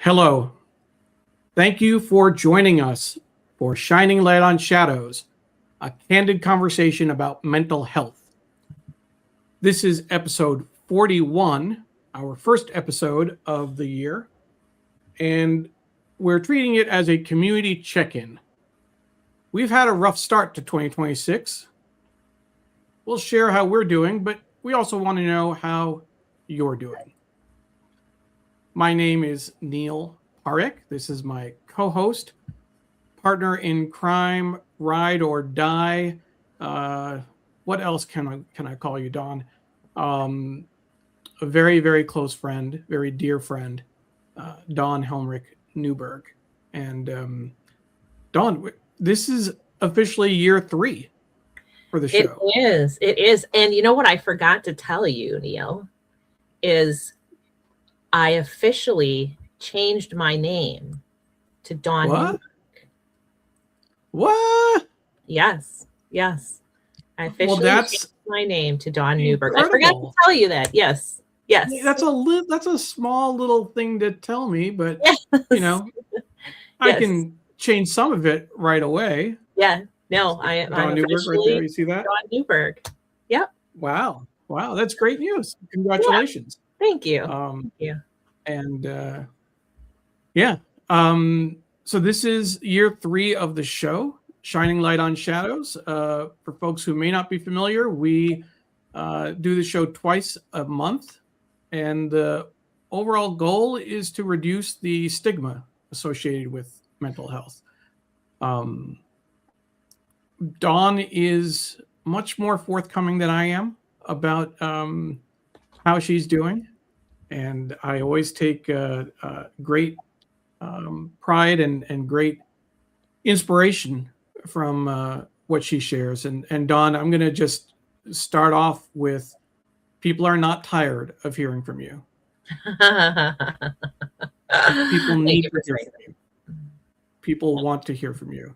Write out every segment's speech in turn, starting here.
Hello. Thank you for joining us for Shining Light on Shadows, a candid conversation about mental health. This is episode 41, our first episode of the year, and we're treating it as a community check-in. We've had a rough start to 2026. We'll share how we're doing, but we also want to know how you're doing. My name is Neil Parekh. This is my co-host, partner in crime, ride or die. What else can I call you, Don? A very, very close friend, very dear friend, Don Helmrich Newberg. And Don, this is officially year 3 for the show. It is. And you know what I forgot to tell you, Neil, is I officially changed my name to Don Newberg. What? Yes. I officially changed my name to Don Newberg. I forgot to tell you that. Yes. That's a small little thing to tell me, but yes. I can change some of it right away. Yeah. No, I'm Newberg right there. You see that? Don Newberg. Yep. Wow, that's great news. Congratulations. Yeah. Thank you. And so this is year 3 of the show, Shining Light on Shadows. For folks who may not be familiar, we do the show twice a month, and the overall goal is to reduce the stigma associated with mental health. Dawn is much more forthcoming than I am about how she's doing, and I always take great pride and great inspiration from what she shares. And Dawn, I'm going to just start off with, people are not tired of hearing from you. People need to hear from you. People want to hear from you.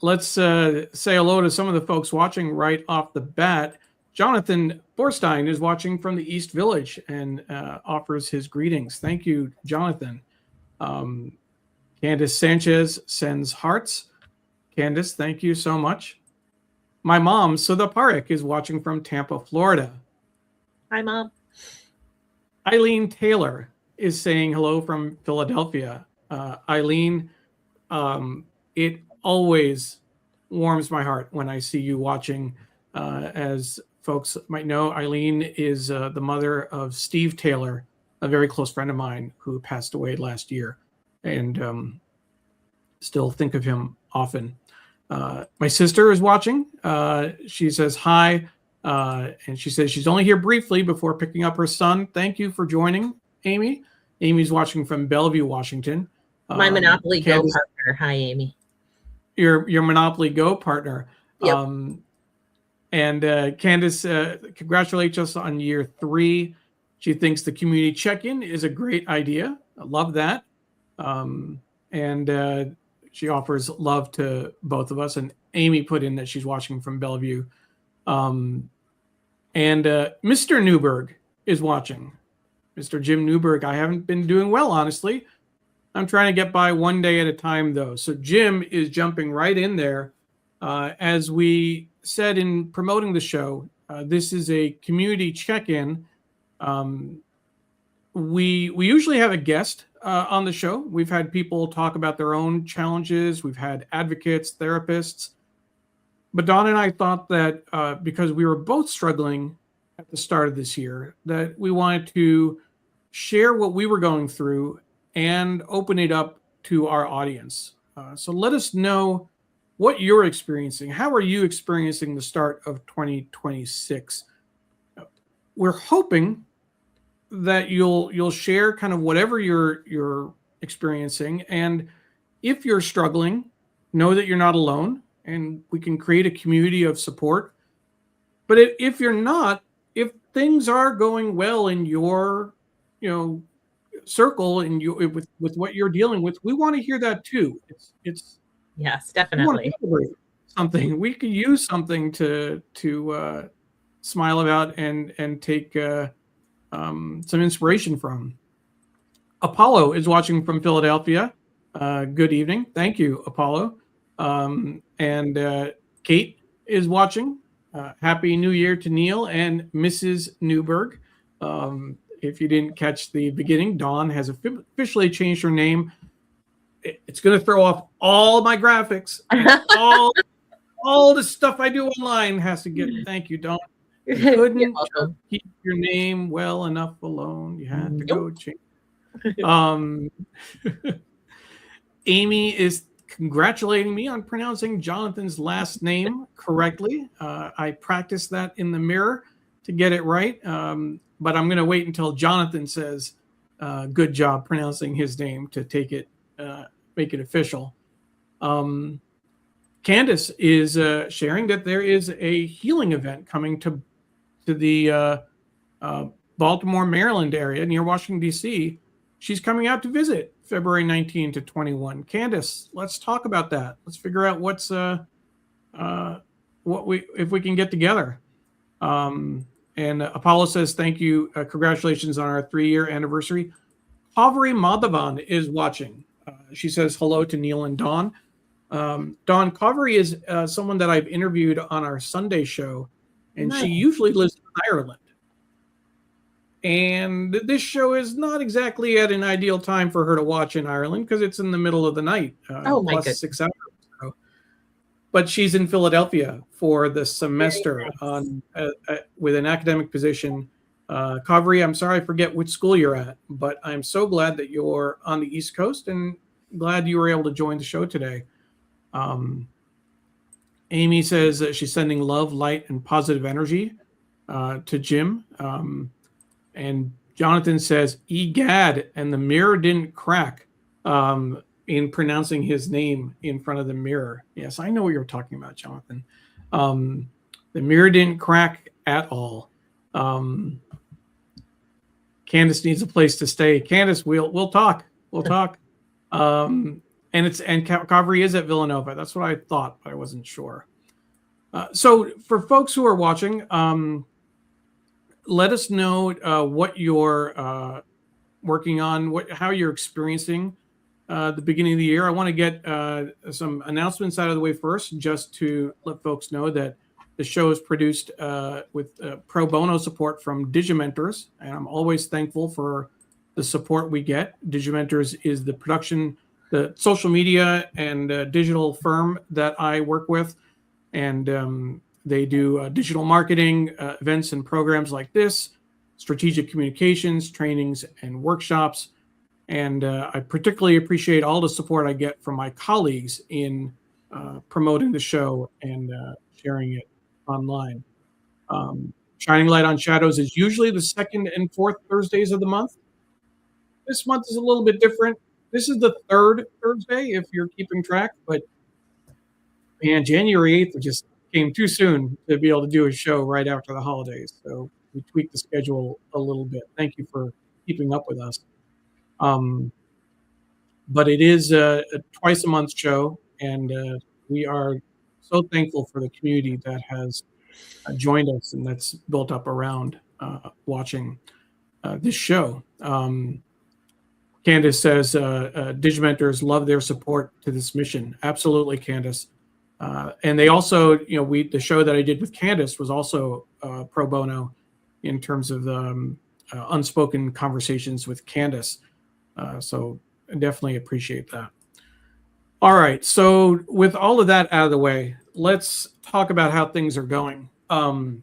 Let's say hello to some of the folks watching right off the bat. Jonathan Borstein is watching from the East Village and offers his greetings. Thank you, Jonathan. Candace Sanchez sends hearts. Candace, thank you so much. My mom, Sudha Parekh, is watching from Tampa, Florida. Hi, Mom. Eileen Taylor is saying hello from Philadelphia. Eileen, it always warms my heart when I see you watching. As folks might know, Eileen is the mother of Steve Taylor, a very close friend of mine who passed away last year, and still think of him often. My sister is watching. She says hi, and she says she's only here briefly before picking up her son. Thank you for joining, Amy. Amy's watching from Bellevue, Washington. My Monopoly Go partner. Hi, Amy. Your Monopoly Go partner. Yep. And Candace congratulates us on year 3. She thinks the community check-in is a great idea. I love that. And she offers love to both of us. And Amy put in that she's watching from Bellevue. And Mr. Newberg is watching. Mr. Jim Newberg, I haven't been doing well, honestly. I'm trying to get by one day at a time, though. So Jim is jumping right in there. As we said in promoting the show, this is a community check-in. We usually have a guest on the show. We've had people talk about their own challenges. We've had advocates, therapists. But Don and I thought that because we were both struggling at the start of this year, that we wanted to share what we were going through and open it up to our audience. So let us know what you're experiencing. How are you experiencing the start of 2026? We're hoping that you'll share kind of whatever you're experiencing, and if you're struggling, know that you're not alone, and we can create a community of support. But if you're not, if things are going well in your circle and with what you're dealing with, we want to hear that too. It's yes, definitely something we could use, something to smile about and take some inspiration from. Apollo is watching from Philadelphia. Good evening. Thank you, Apollo. And Kate is watching. Happy New Year to Neil and Mrs. Newberg. If you didn't catch the beginning, Dawn has officially changed her name. It's going to throw off all my graphics. all the stuff I do online has to get. Thank you, Dawn. You couldn't keep your name well enough alone. You had to go change. Amy is congratulating me on pronouncing Jonathan's last name correctly. I practiced that in the mirror to get it right, but I'm going to wait until Jonathan says good job pronouncing his name to take it, make it official. Candace is sharing that there is a healing event coming to the Baltimore, Maryland area near Washington, D.C. She's coming out to visit February 19 to 21. Candace, let's talk about that. Let's figure out if we can get together. And Apollo says, thank you. Congratulations on our 3-year anniversary. Kaveri Madhavan is watching. She says hello to Neil and Dawn. Dawn, Kaveri is someone that I've interviewed on our Sunday show, and she usually lives in Ireland. And this show is not exactly at an ideal time for her to watch in Ireland because it's in the middle of the night, plus 6 hours. So. But she's in Philadelphia for the semester with an academic position. Kaveri, I'm sorry I forget which school you're at, but I'm so glad that you're on the East Coast and glad you were able to join the show today. Amy says that she's sending love, light, and positive energy to Jim. And Jonathan says, egad, and the mirror didn't crack in pronouncing his name in front of the mirror. Yes, I know what you're talking about, Jonathan. The mirror didn't crack at all. Candace needs a place to stay. Candace, we'll talk. We'll talk. And Kaveri is at Villanova. That's what I thought, but I wasn't sure. So for folks who are watching, let us know what you're working on, how you're experiencing the beginning of the year. I want to get some announcements out of the way first, just to let folks know that the show is produced with pro bono support from Digimentors, and I'm always thankful for the support we get. Digimentors is the social media and digital firm that I work with, and they do digital marketing, events and programs like this, strategic communications, trainings, and workshops. And I particularly appreciate all the support I get from my colleagues in promoting the show and sharing it online. Shining Light on Shadows is usually the second and fourth Thursdays of the month. This month is a little bit different. This is the third Thursday, if you're keeping track, but man, January 8th just came too soon to be able to do a show right after the holidays. So we tweaked the schedule a little bit. Thank you for keeping up with us. But it is a twice a month show, and we are so thankful for the community that has joined us and that's built up around watching this show. Candace says Digimentors love their support to this mission. Absolutely, Candace. And they also, the show that I did with Candace was also pro bono in terms of unspoken conversations with Candace. So I definitely appreciate that. All right. So with all of that out of the way, let's talk about how things are going. I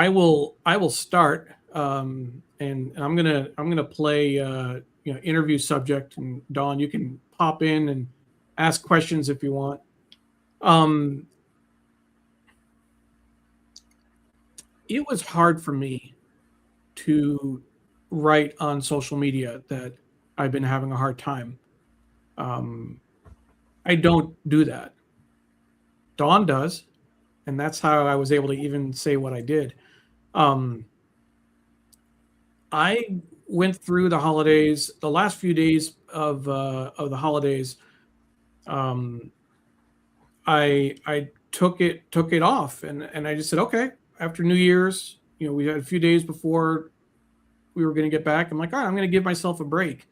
will start, and I'm gonna play interview subject, and Dawn, you can pop in and ask questions if you want. It was hard for me to write on social media that I've been having a hard time. I don't do that. Dawn does, and that's how I was able to even say what I did. I went through the holidays, the last few days of the holidays. I took it off, and I just said, okay, after New Year's, we had a few days before we were going to get back. I'm like, all right, I'm going to give myself a break.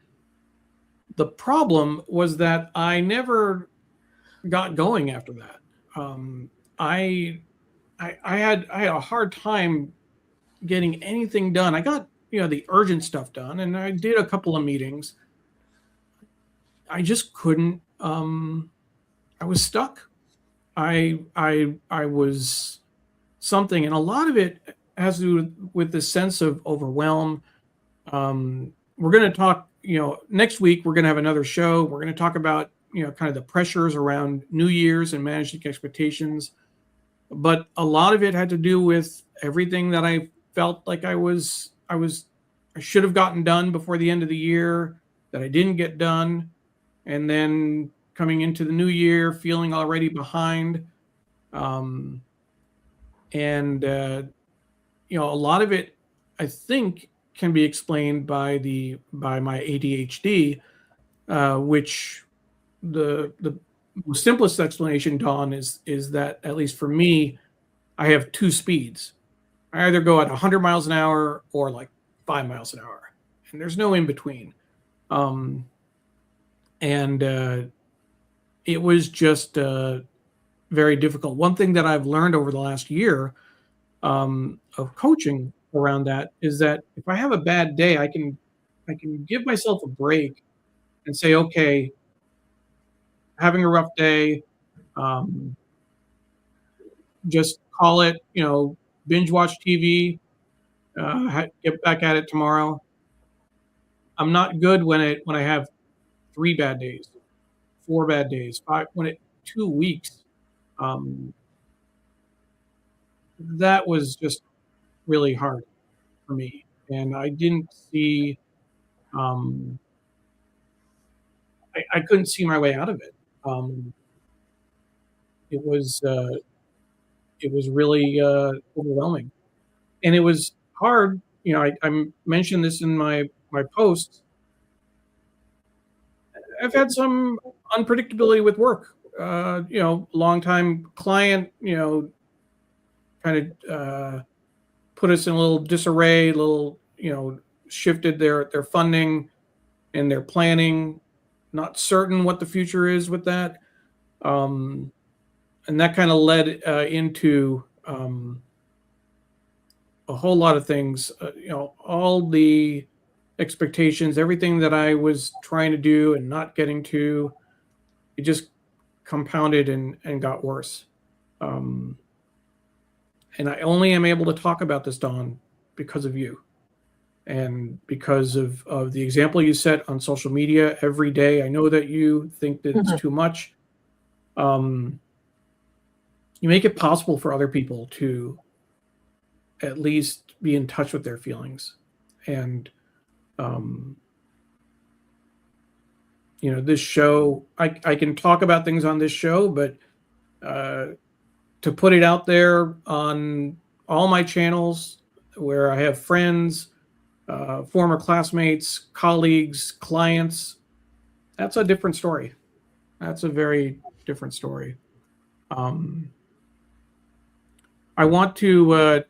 The problem was that I never got going after that. I, I had a hard time getting anything done. I got the urgent stuff done, and I did a couple of meetings. I just couldn't. I was stuck. I was something, and a lot of it has to do with this sense of overwhelm. We're going to talk. Next week we're going to have another show. We're going to talk about kind of the pressures around New Year's and managing expectations. But a lot of it had to do with everything that I felt like I should have gotten done before the end of the year that I didn't get done, and then coming into the new year feeling already behind. And a lot of it, I think, can be explained by my ADHD, which the simplest explanation, Dawn, is that, at least for me, I have two speeds. I either go at 100 miles an hour or like 5 miles an hour, and there's no in between. And it was just very difficult. One thing that I've learned over the last year of coaching around that is that if I have a bad day, I can give myself a break and say, okay, having a rough day, just call it, binge watch TV, get back at it tomorrow. I'm not good when I have 3 bad days, 4 bad days, 5, 2 weeks. That was just really hard for me, and I didn't see. I couldn't see my way out of it. Um, it was really overwhelming, and it was hard. I mentioned this in my posts. I've had some unpredictability with work. Long-time client, kind of put us in a little disarray, shifted their funding and their planning. Not certain what the future is with that. And that kind of led into a whole lot of things. All the expectations, everything that I was trying to do and not getting to, it just compounded and got worse. And I only am able to talk about this, Dawn, because of you, and because of the example you set on social media every day. I know that you think that it's too much. You make it possible for other people to at least be in touch with their feelings. And this show, I can talk about things on this show, but to put it out there on all my channels where I have friends, former classmates, colleagues, clients, that's a different story. That's a very different story. I want to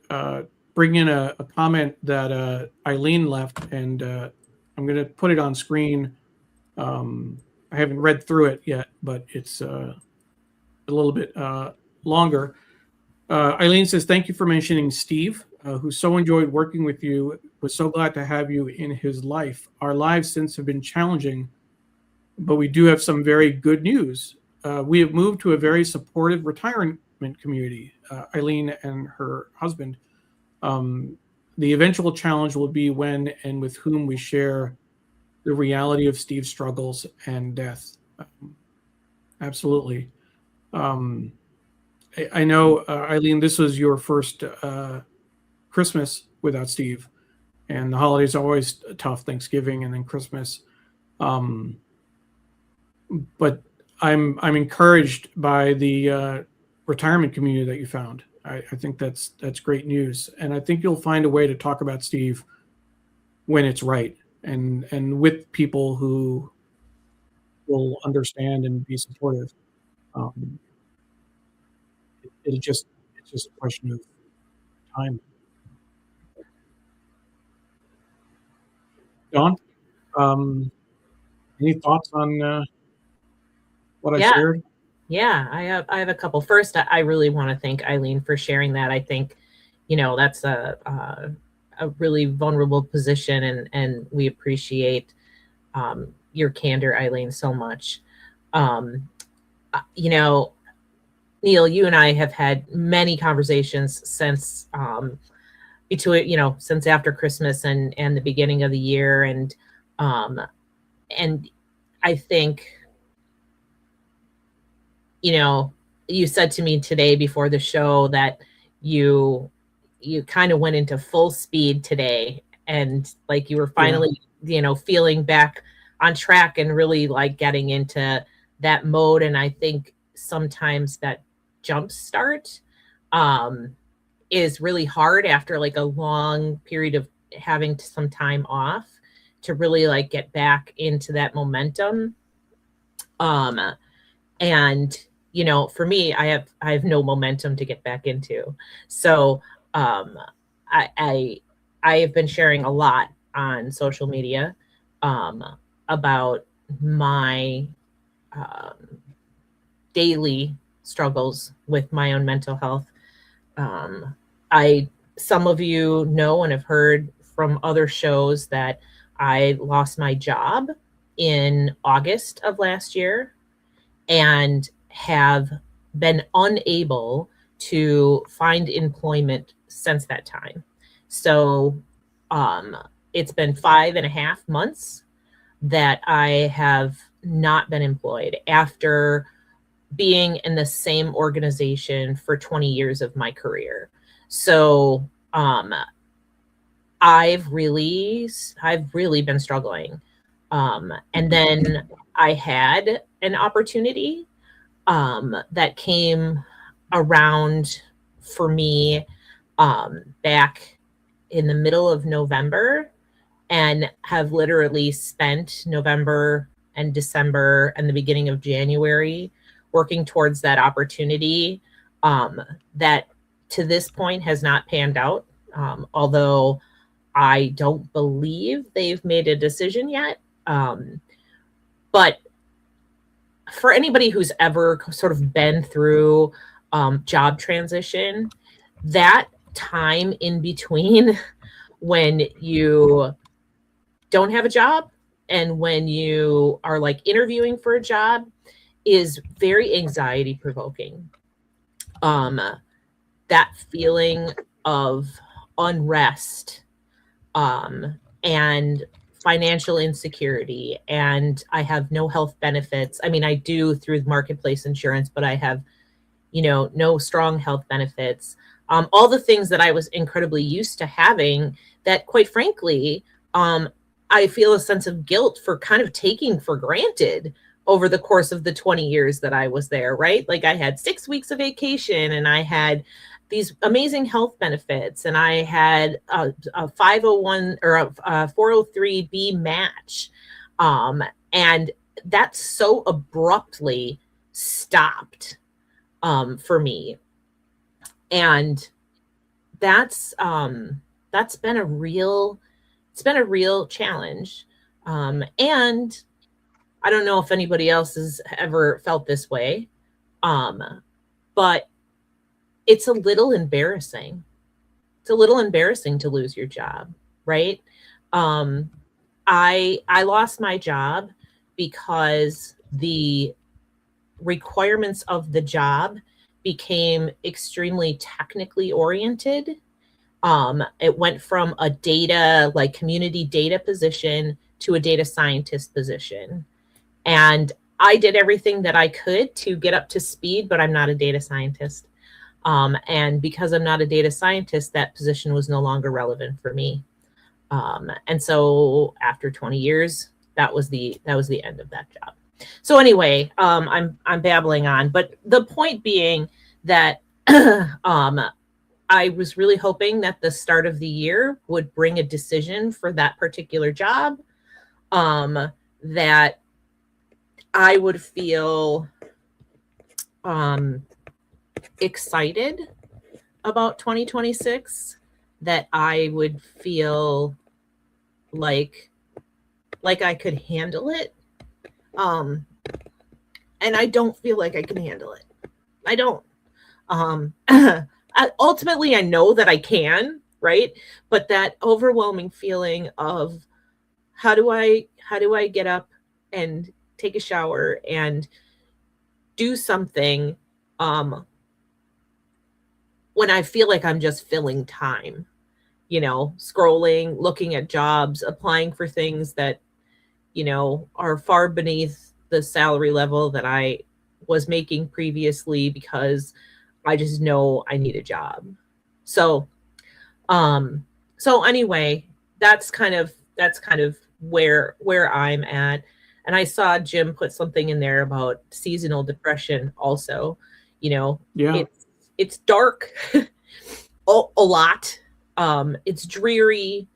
bring in a comment that Eileen left, and I'm going to put it on screen. I haven't read through it yet, but it's a little bit longer. Eileen says, thank you for mentioning Steve, who so enjoyed working with you. Was so glad to have you in his life. Our lives since have been challenging, but we do have some very good news. We have moved to a very supportive retirement community, Eileen and her husband. The eventual challenge will be when and with whom we share the reality of Steve's struggles and death. Absolutely. I know, Eileen, this was your first Christmas without Steve, and the holidays are always tough, Thanksgiving and then Christmas. But I'm encouraged by the retirement community that you found. I think that's great news, and I think you'll find a way to talk about Steve when it's right, and with people who will understand and be supportive. It's just a question of time. Dawn, any thoughts on what I Yeah. shared? Yeah, I have a couple. First, I really want to thank Eileen for sharing that. I think, that's a really vulnerable position, and we appreciate your candor, Eileen, so much. Um, Neil, you and I have had many conversations since since after Christmas and the beginning of the year, um, and I think, you said to me today before the show that you kind of went into full speed today, and like you were finally, feeling back on track and really like getting into that mode. And I think sometimes that jump start is really hard after like a long period of having some time off to really like get back into that momentum. And for me, I have no momentum to get back into. So I have been sharing a lot on social media about my daily struggles with my own mental health. Some of you know and have heard from other shows that I lost my job in August of last year and have been unable to find employment since that time. So it's been 5.5 months that I have not been employed after being in the same organization for 20 years of my career. So I've really been struggling. And then I had an opportunity that came around for me back in the middle of November, and have literally spent November and December and the beginning of January working towards that opportunity that to this point has not panned out, although I don't believe they've made a decision yet. But for anybody who's ever sort of been through job transition, that time in between when you don't have a job and when you are like interviewing for a job is very anxiety provoking. That feeling of unrest and financial insecurity, and I have no health benefits. I mean, I do through marketplace insurance, but I have, no strong health benefits. All the things that I was incredibly used to having that, quite frankly, I feel a sense of guilt for kind of taking for granted over the course of the 20 years that I was there, right? Like I had 6 weeks of vacation, and I had these amazing health benefits, and I had a 501 or a 403B match. And that so abruptly stopped for me. And that's been a real challenge. And I don't know if anybody else has ever felt this way, but it's a little embarrassing. It's a little embarrassing to lose your job, right? I lost my job because the requirements of the job became extremely technically oriented. It went from a community data position to a data scientist position. And I did everything that I could to get up to speed, but I'm not a data scientist. And because I'm not a data scientist, that position was no longer relevant for me. And so after 20 years, that was the end of that job. So anyway, I'm babbling on, but the point being that I was really hoping that the start of the year would bring a decision for that particular job, that I would feel excited about 2026, that I would feel like like I could handle it. And I don't feel like I can handle it. I don't. Ultimately, I know that I can, right? But that overwhelming feeling of how do I get up and take a shower and do something when I feel like I'm just filling time, scrolling, looking at jobs, applying for things that, are far beneath the salary level that I was making previously because I just know I need a job. So, anyway, that's kind of where I'm at. And I saw Jim put something in there about seasonal depression also. Yeah. It's dark a lot. It's dreary.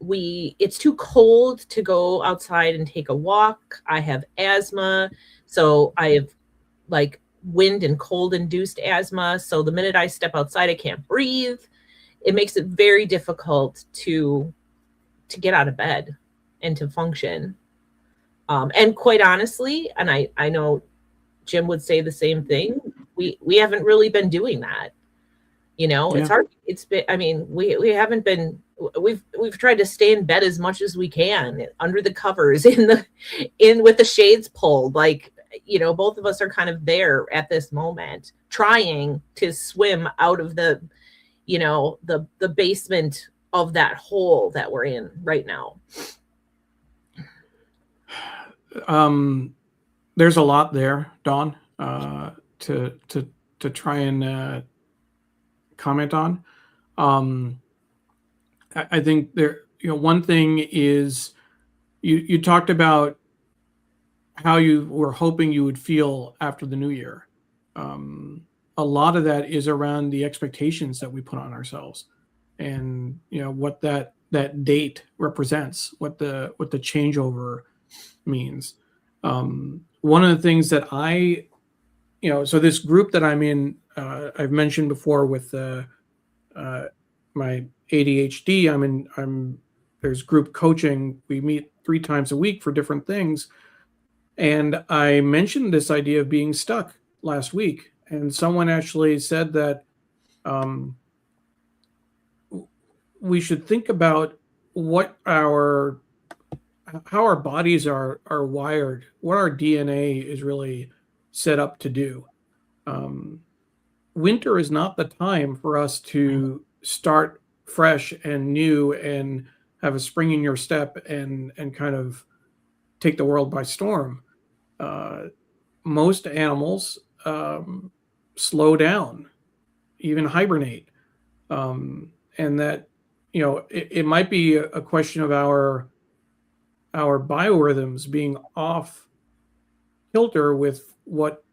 It's too cold to go outside and take a walk. I have asthma, so I have like wind and cold induced asthma. So the minute I step outside, I can't breathe. It makes it very difficult to get out of bed and to function. And quite honestly, and I know Jim would say the same thing, we haven't really been doing that. It's hard. It's been, I mean, we haven't been, we've tried to stay in bed as much as we can under the covers in with the shades pulled. Like, both of us are kind of there at this moment, trying to swim out of the basement of that hole that we're in right now. There's a lot there, Dawn, to try and comment on. I think there, one thing is you talked about how you were hoping you would feel after the new year. A lot of that is around the expectations that we put on ourselves, and what that date represents, what the changeover means. One of the things that so this group that I'm in, I've mentioned before with my ADHD. There's group coaching. We meet 3 times a week for different things. And I mentioned this idea of being stuck last week. And someone actually said that we should think about how our bodies are wired, what our DNA is really set up to do. Winter is not the time for us to start fresh and new and have a spring in your step and kind of take the world by storm. Most animals slow down, even hibernate, and that it might be a question of our biorhythms being off kilter with what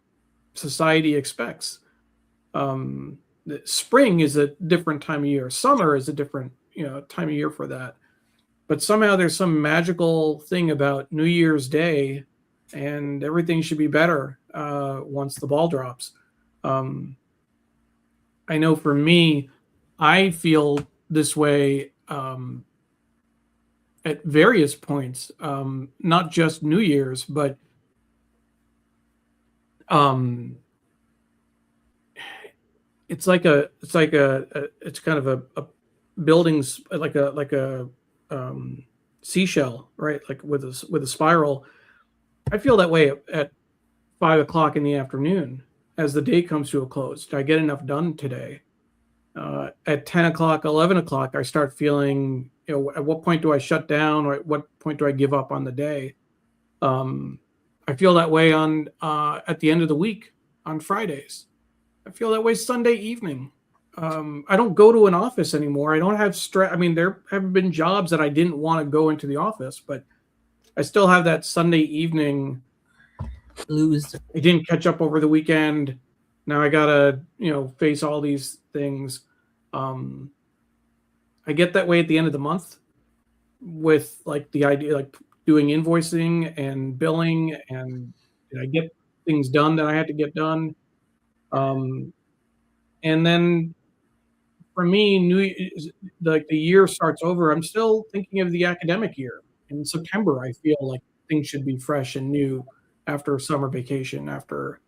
society expects. Spring is a different time of year. Summer is a different time of year for that. But somehow there's some magical thing about New Year's Day, and everything should be better once the ball drops. I know for me, I feel this way at various points, not just New Year's, but it's kind of a buildings like a seashell, right? Like with a spiral. I feel that way at 5 o'clock in the afternoon as the day comes to a close. Did I get enough done today? At 10 o'clock, 11 o'clock, I start feeling, at what point do I shut down, or at what point do I give up on the day? I feel that way at the end of the week on Fridays. I feel that way Sunday evening. I don't go to an office anymore. I don't have stress. I mean, there have been jobs that I didn't want to go into the office, but I still have that Sunday evening blues. I didn't catch up over the weekend. Now I gotta, face all these things. I get that way at the end of the month with like the idea, like doing invoicing and billing, and I get things done that I had to get done. And then for me, like the year starts over. I'm still thinking of the academic year, in September, I feel like things should be fresh and new after summer vacation, after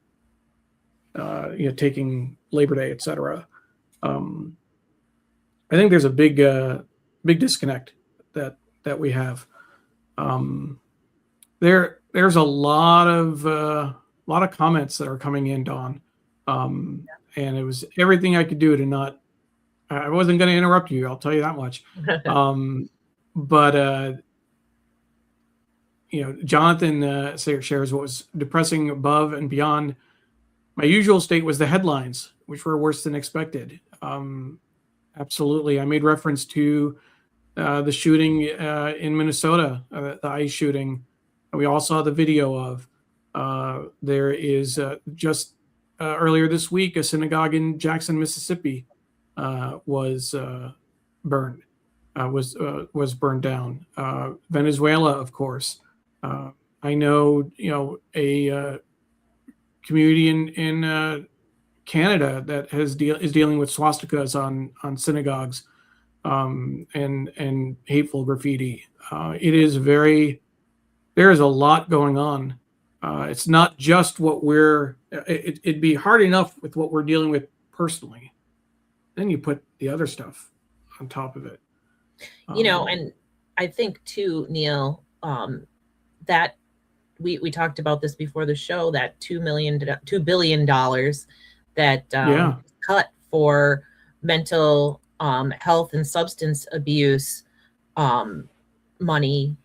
taking Labor Day, etc. Um, I think there's a big disconnect that we have. Um, there's a lot of comments that are coming in, Dawn, and it was everything I could do to not. I wasn't going to interrupt you. I'll tell you that much. But Jonathan shares what was depressing above and beyond my usual state was the headlines, which were worse than expected. Absolutely, I made reference to the shooting in Minnesota, the ICE shooting. We all saw the video of. There is just earlier this week, a synagogue in Jackson, Mississippi, was burned. Was burned down. Venezuela, of course. I know, a community in Canada that is dealing with swastikas on synagogues and hateful graffiti. There is a lot going on. It's not just what it'd be hard enough with what we're dealing with personally. Then you put the other stuff on top of it. And I think too, Neil, that we talked about this before the show, that $2 billion that cut for mental health and substance abuse money,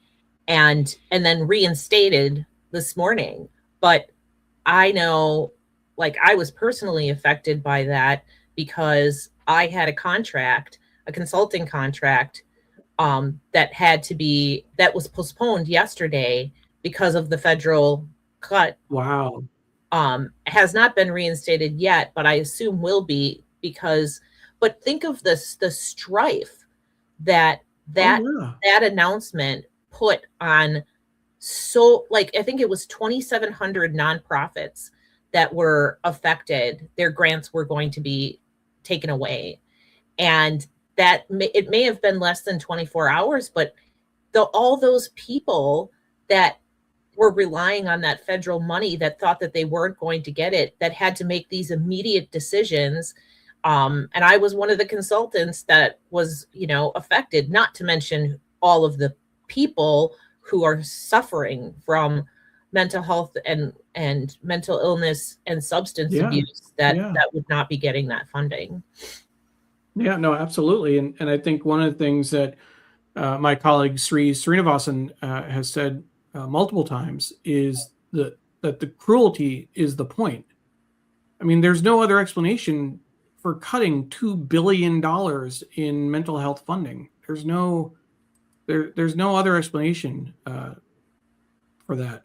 and then reinstated this morning. But I know, like, I was personally affected by that because I had a consulting contract that was postponed yesterday because of the federal cut. Wow. Has not been reinstated yet, but I assume will be, but think of the strife that announcement put on. So, like, I think it was 2,700 nonprofits that were affected. Their grants were going to be taken away. And that it may have been less than 24 hours, but all those people that were relying on that federal money, that thought that they weren't going to get it, that had to make these immediate decisions. And I was one of the consultants that was, affected, not to mention all of the people who are suffering from mental health and mental illness and substance abuse that would not be getting that funding. Yeah, no, absolutely. And I think one of the things that my colleague Sri Srinivasan has said multiple times is that the cruelty is the point. I mean, there's no other explanation for cutting $2 billion in mental health funding. There's no other explanation for that.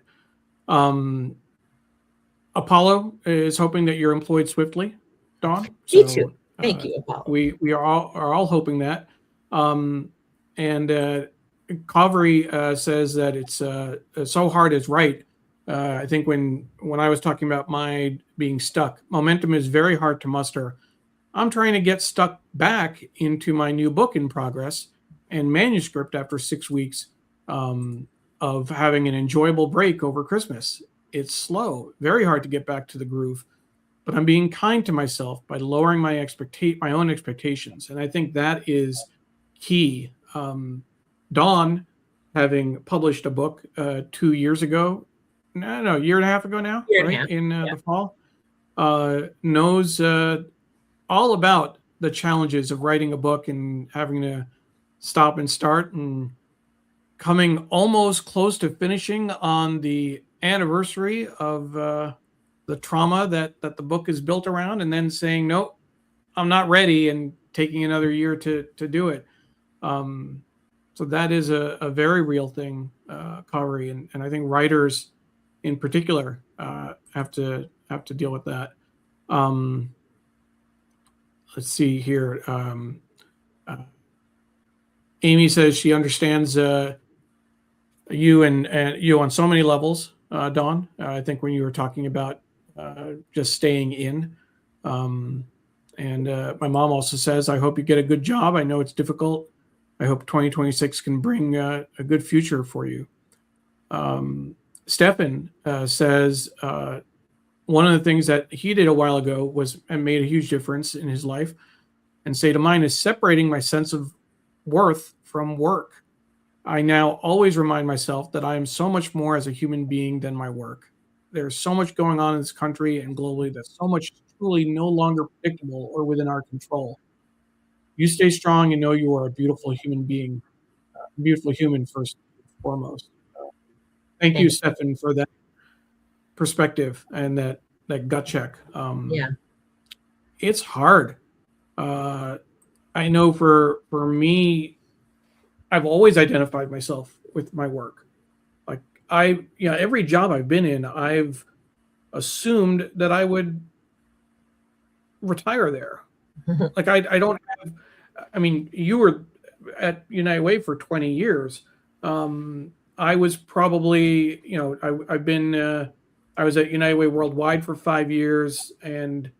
Apollo is hoping that you're employed swiftly, Dawn. Me too. Thank you, Apollo. We are all hoping that. And Kaveri says that it's so hard is right. I think when I was talking about my being stuck, momentum is very hard to muster. I'm trying to get stuck back into my new book in progress and manuscript after 6 weeks of having an enjoyable break over Christmas. It's slow, very hard to get back to the groove, but I'm being kind to myself by lowering my own expectations. And I think that is key. Dawn, having published a book 2 years ago, a year and a half ago now, right? In the fall, knows all about the challenges of writing a book and having to stop and start, and coming almost close to finishing on the anniversary of the trauma that the book is built around, and then saying, nope, I'm not ready, and taking another year to do it. So that is a very real thing, Kari, and I think writers in particular have to deal with that. Let's see here. Amy says she understands you and you on so many levels, Dawn. I think when you were talking about just staying in. And my mom also says, I hope you get a good job. I know it's difficult. I hope 2026 can bring a good future for you. Stefan says one of the things that he did a while ago was and made a huge difference in his life, and state of mind is separating my sense of worth from work. I now always remind myself that I am so much more as a human being than my work. There's so much going on in this country and globally that's so much truly no longer predictable or within our control. You stay strong and know you are a beautiful human being, beautiful human first and foremost. Thank you, Thank Stefan, for that perspective and that gut check. Yeah. It's hard. I know for me, I've always identified myself with my work. Like every job I've been in, I've assumed that I would retire there. Like I don't have. I mean, you were at United Way for 20 years. I was probably, I've been. I was at United Way Worldwide for 5 years, and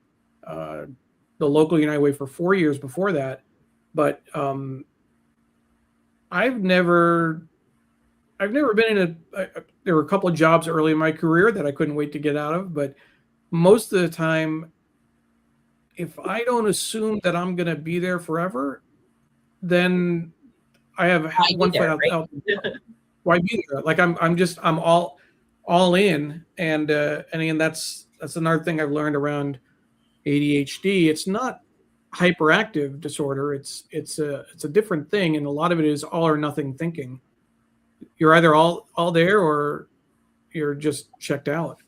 the local United Way for 4 years before that. But I've never been in there were a couple of jobs early in my career that I couldn't wait to get out of, but most of the time, if I don't assume that I'm going to be there forever, then I have one foot out. Why be there? Like I'm all in, and again, that's another thing I've learned around ADHD. It's not hyperactive disorder. It's a different thing, and a lot of it is all or nothing thinking. You're either all there or you're just checked out.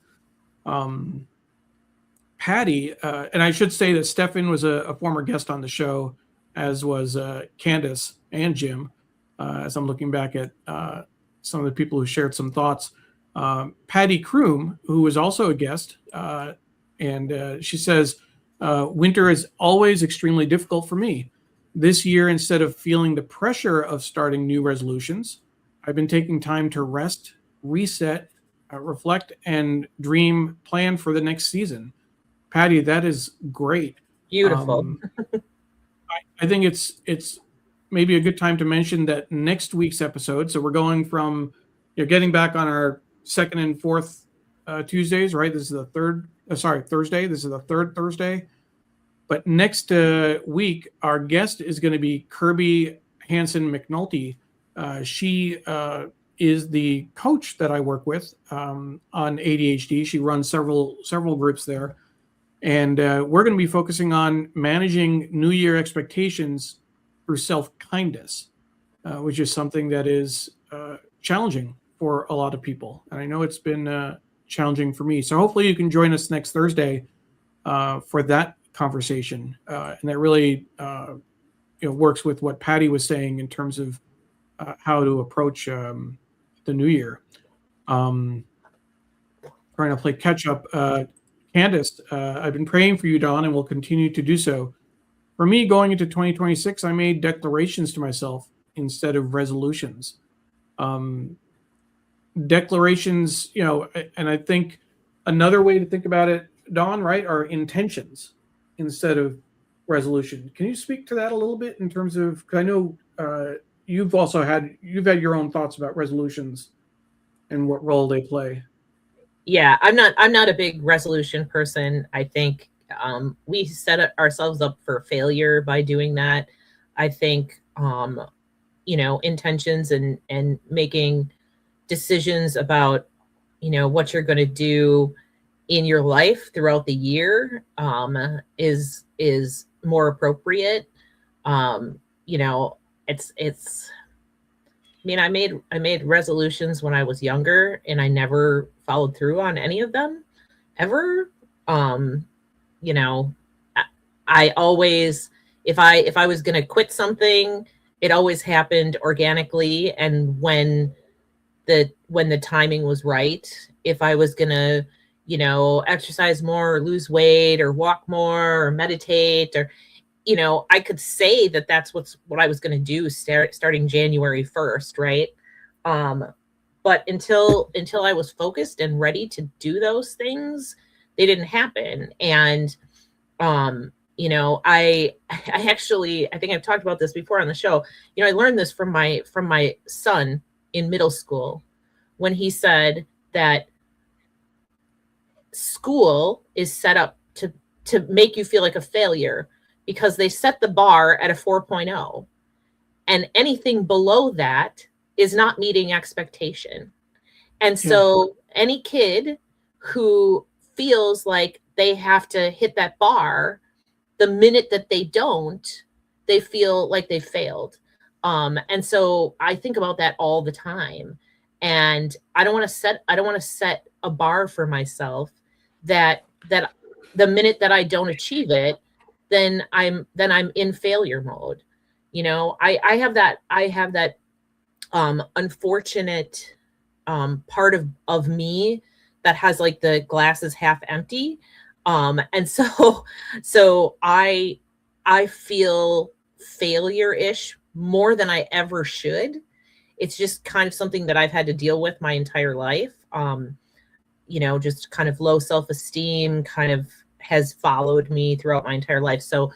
Patty, and I should say that Stefan was a former guest on the show, as was Candace and Jim. As I'm looking back at some of the people who shared some thoughts, Patty Kroom, who was also a guest, and she says, winter is always extremely difficult for me. This year, instead of feeling the pressure of starting new resolutions, I've been taking time to rest, reset, reflect, and plan for the next season. Patty, that is great. Beautiful. I think it's maybe a good time to mention that next week's episode. So we're going from getting back on our second and fourth Tuesdays, right? This is the third. Thursday. This is the third Thursday. But next week, our guest is going to be Kirby Hansen McNulty. She is the coach that I work with on ADHD. She runs several groups there. And we're going to be focusing on managing New Year expectations through self-kindness, which is something that is challenging for a lot of people. And I know it's been challenging for me. So hopefully you can join us next Thursday for that conversation. And that really works with what Patty was saying in terms of how to approach the new year. Trying to play catch up. Candace, I've been praying for you, Don, and will continue to do so. For me, going into 2026, I made declarations to myself instead of resolutions. Declarations, and I think another way to think about it, Don, right, are intentions instead of resolution. Can you speak to that a little bit in terms of, because I know you've had your own thoughts about resolutions and what role they play. Yeah, I'm not a big resolution person. I think we set ourselves up for failure by doing that. I think intentions and making decisions about what you're going to do in your life throughout the year is more appropriate. I made resolutions when I was younger, and I never followed through on any of them ever. I always, if I was going to quit something, it always happened organically. And when the timing was right, if I was going to, exercise more or lose weight or walk more or meditate, or, I could say that that's what I was going to do starting January 1st. Right. But until I was focused and ready to do those things, they didn't happen. And, I actually, I think I've talked about this before on the show. I learned this from my son in middle school, when he said that school is set up to make you feel like a failure, because they set the bar at a 4.0, and anything below that is not meeting expectation. And so any kid who feels like they have to hit that bar, the minute that they don't, they feel like they failed. And so I think about that all the time. And I don't want to set a bar for myself that the minute that I don't achieve it, then I'm in failure mode. I have that unfortunate part of me that has like the glass is half empty. And so I feel failure-ish more than I ever should. It's just kind of something that I've had to deal with my entire life. Just kind of low self-esteem kind of has followed me throughout my entire life. So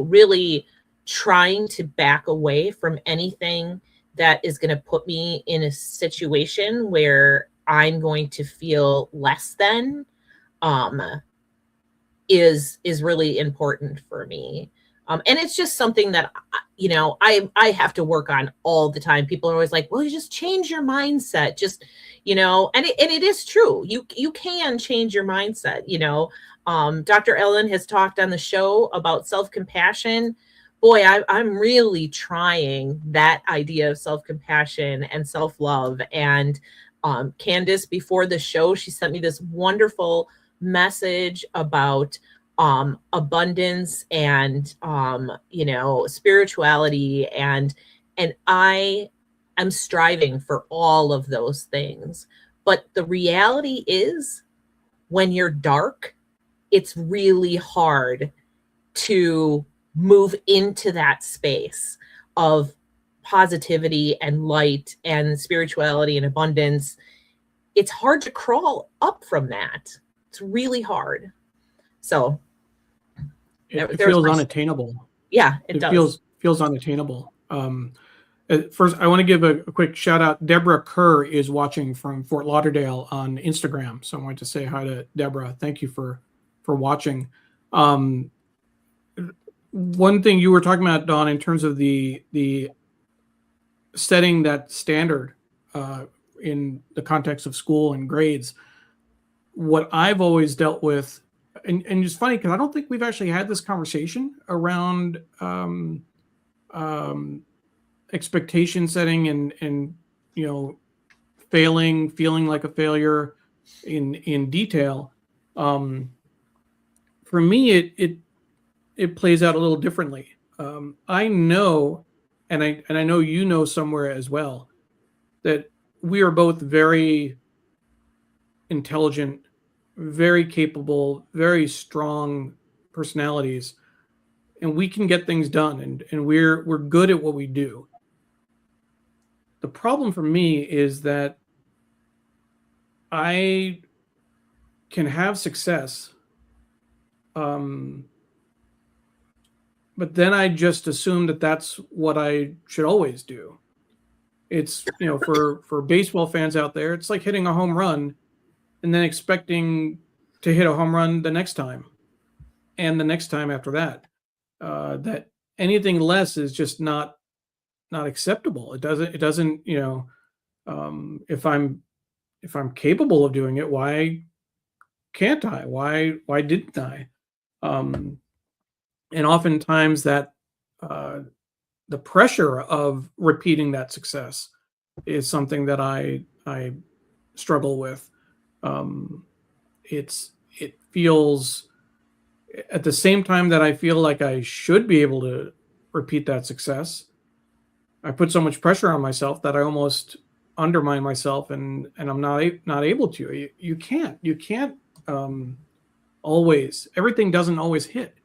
really trying to back away from anything that is going to put me in a situation where I'm going to feel less than, is really important for me. And it's just something that, I have to work on all the time. People are always like, well, you just change your mindset. Just, and it is true. You can change your mindset. Dr. Ellen has talked on the show about self-compassion. Boy, I'm really trying that idea of self-compassion and self-love. And Candace, before the show, she sent me this wonderful message about abundance and spirituality, and I am striving for all of those things. But the reality is, when you're dark, it's really hard to move into that space of positivity and light and spirituality and abundance. It's hard to crawl up from that. It's really hard. So it feels unattainable. Yeah, it does. Feels unattainable. First, I want to give a quick shout out. Deborah Kerr is watching from Fort Lauderdale on Instagram. So I wanted to say hi to Deborah. Thank you for watching. One thing you were talking about, Dawn, in terms of the setting that standard in the context of school and grades, what I've always dealt with, and it's funny because I don't think we've actually had this conversation around expectation setting and feeling like a failure in detail. For me, it plays out a little differently. I know, and I know you know somewhere as well, that we are both very intelligent, very capable, very strong personalities, and we can get things done, and we're good at what we do. The problem for me is that I can have success, but then I just assume that that's what I should always do. It's, for baseball fans out there, it's like hitting a home run and then expecting to hit a home run the next time and the next time after that. That anything less is just not acceptable. It doesn't, if I'm capable of doing it, why can't I? Why didn't I? And oftentimes that the pressure of repeating that success is something that I struggle with. It feels, at the same time that I feel like I should be able to repeat that success, I put so much pressure on myself that I almost undermine myself, and I'm not able to. You can't always. Everything doesn't always hit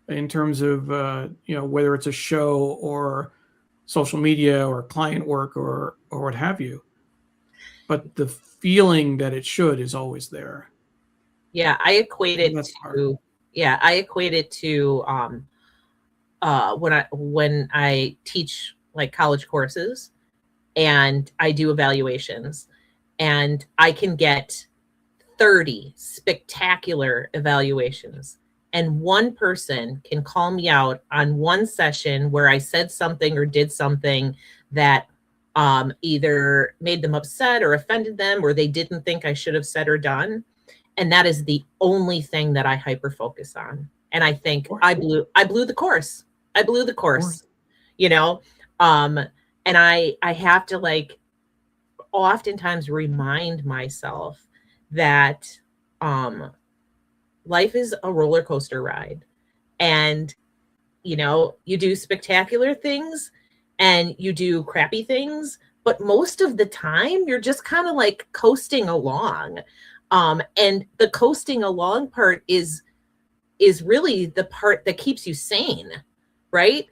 in terms of whether it's a show or social media or client work or what have you. But the feeling that it should is always there. Yeah, I equate it to Yeah, I equate it to when I teach like college courses and I do evaluations, and I can get 30 spectacular evaluations, and one person can call me out on one session where I said something or did something that either made them upset or offended them, or they didn't think I should have said or done. And that is the only thing that I hyper focus on. And I think I blew the course. I blew the course, you know? And I have to like oftentimes remind myself that life is a roller coaster ride. And, you know, you do spectacular things and you do crappy things, but most of the time you're just kind of like coasting along. And the coasting along part is really the part that keeps you sane, right?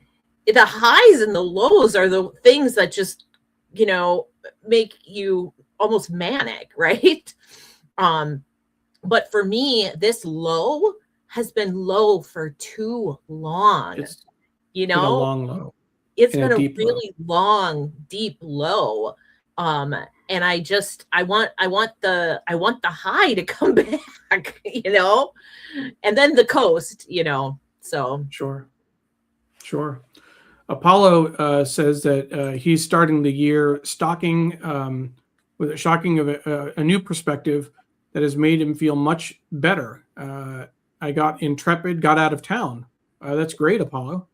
The highs and the lows are the things that just, you know, make you almost manic, right? But for me, this low has been low for too long. It's you been a know, long low. it's and been a a deep low. really long, deep low. And I want the high to come back, you know, and then the coast, you know. So Sure. Apollo says that he's starting the year stocking with a shocking of a new perspective that has made him feel much better. I got intrepid, got out of town. That's great, Apollo.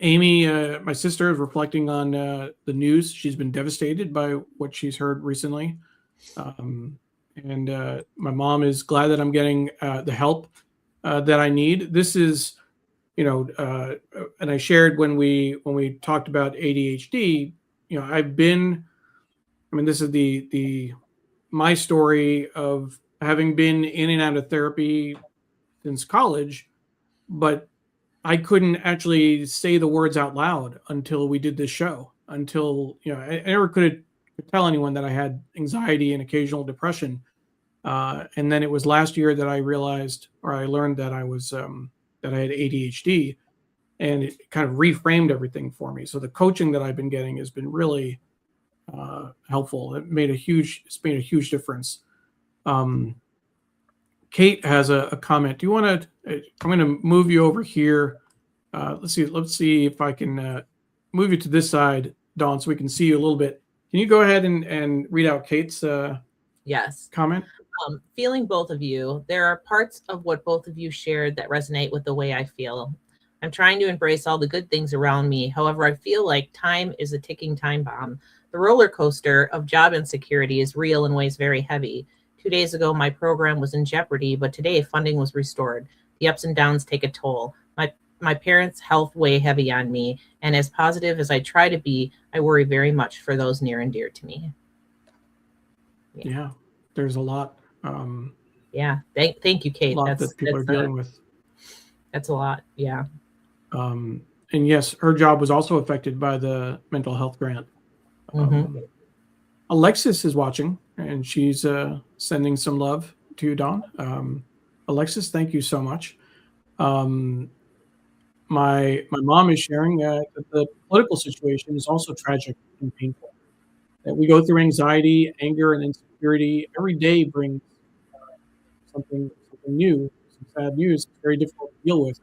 Amy, my sister, is reflecting on the news. She's been devastated by what she's heard recently. And my mom is glad that I'm getting the help that I need. This is, you know, and I shared when we talked about ADHD. You know, this is my story of having been in and out of therapy since college, but I couldn't actually say the words out loud until we did this show. Until, you know, I never could tell anyone that I had anxiety and occasional depression. And then it was last year that I realized, or I learned that I had ADHD, and it kind of reframed everything for me. So the coaching that I've been getting has been really helpful. It's made a huge difference. Kate has a comment. Do you want to? I'm going to move you over here. Let's see if I can move you to this side, Dawn, so we can see you a little bit. Can you go ahead and read out Kate's yes comment? Feeling both of you, there are parts of what both of you shared that resonate with the way I feel. I'm trying to embrace all the good things around me. However, I feel like time is a ticking time bomb. The roller coaster of job insecurity is real and weighs very heavy. 2 days ago, my program was in jeopardy, but today funding was restored. The ups and downs take a toll. My parents' health weigh heavy on me, and as positive as I try to be, I worry very much for those near and dear to me. Yeah, there's a lot. Yeah, thank you, Kate. A lot that people are dealing with. That's a lot. Yeah. And yes, her job was also affected by the mental health grant. Alexis is watching, and she's sending some love to you, Dawn. Alexis, thank you so much. My mom is sharing that the political situation is also tragic and painful. That we go through anxiety, anger, and insecurity. Every day brings something new, some sad news. It's very difficult to deal with.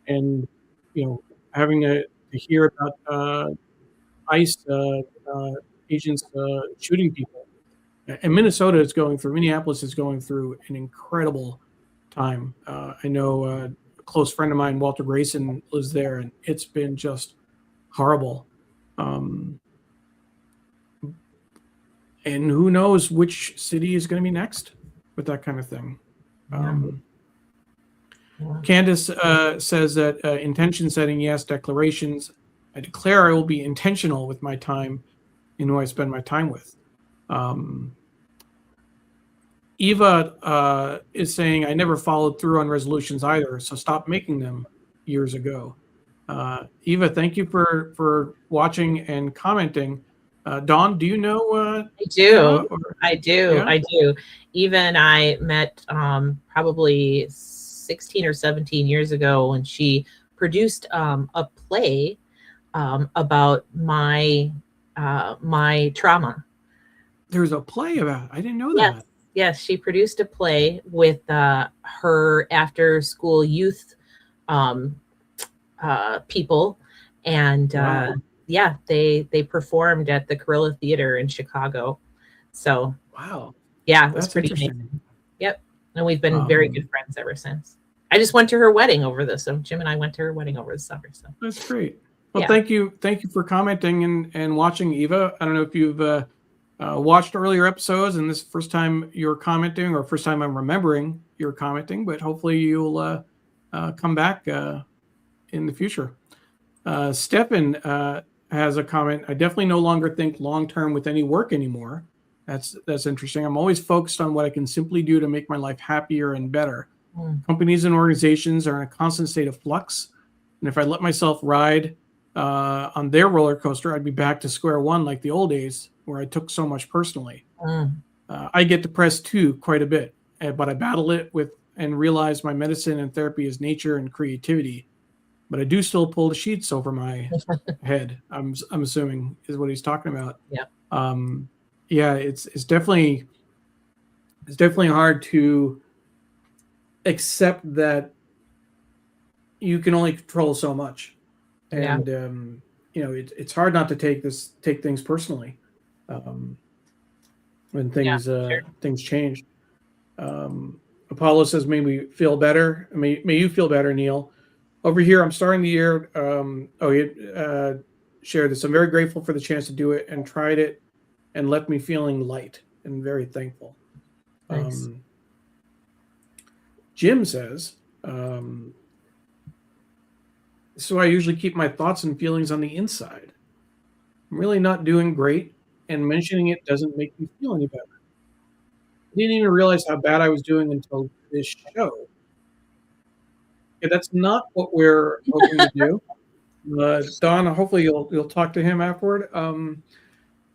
And, you know, having to hear about ICE agents shooting people. And Minneapolis is going through an incredible time. I know a close friend of mine, Walter Grayson, lives there, and it's been just horrible. And who knows which city is going to be next with that kind of thing. Candace says that intention setting, yes, declarations. I declare I will be intentional with my time and who I spend my time with. Eva is saying, I never followed through on resolutions either, so stop making them years ago. Eva, thank you for watching and commenting. Dawn, do you know I do. or, I do. yeah? I do. Even I met probably 16 or 17 years ago when she produced a play about my trauma. There's a play about it. I didn't know Yes. that. Yes, she produced a play with her after school youth um, people, and Wow. yeah, they performed at the Carilla Theater in Chicago. So Wow. yeah, it was That's pretty interesting. amazing. Yep, and we've been very Um, good friends ever since. I just went to her wedding over this. So Jim and I went to her wedding over the summer. So that's great. Well, yeah, thank you for commenting and watching, Eva. I don't know if you've watched earlier episodes and this is the first time you're commenting or first time I'm remembering you're commenting, but hopefully you'll come back in the future. Stefan has a comment. I definitely no longer think long term with any work anymore. That's interesting. I'm always focused on what I can simply do to make my life happier and better. Mm. Companies and organizations are in a constant state of flux, and if I let myself ride on their roller coaster, I'd be back to square one like the old days where I took so much personally. Mm. I get depressed too, quite a bit, but I battle it with and realize my medicine and therapy is nature and creativity. But I do still pull the sheets over my head. I'm assuming is what he's talking about. Yeah, Um, yeah, it's definitely hard to accept that you can only control so much, yeah, and it's hard not to take things personally when yeah, sure. things change. Um, Apollo says, "May we feel better. May you feel better, Neil." Over here, I'm starting the year. He shared this. I'm very grateful for the chance to do it and tried it, and left me feeling light and very thankful. Nice. Um, Jim says, um, "So I usually keep my thoughts and feelings on the inside. I'm really not doing great, and mentioning it doesn't make me feel any better. I didn't even realize how bad I was doing until this show." Okay, that's not what we're hoping to do. Donna, hopefully you'll talk to him afterward.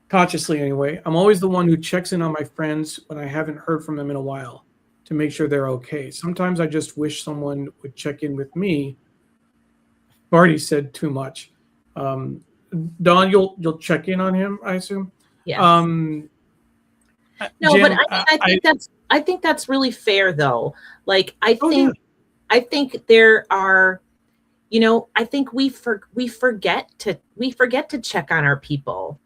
Consciously anyway. I'm always the one who checks in on my friends when I haven't heard from them in a while to make sure they're okay. Sometimes I just wish someone would check in with me. Barty said too much. Um, Don, you'll check in on him, I assume. Yes. Um, No, but I Jim, mean, I think that's really fair though. Like oh yeah, I think there are, I think we forget to check on our people.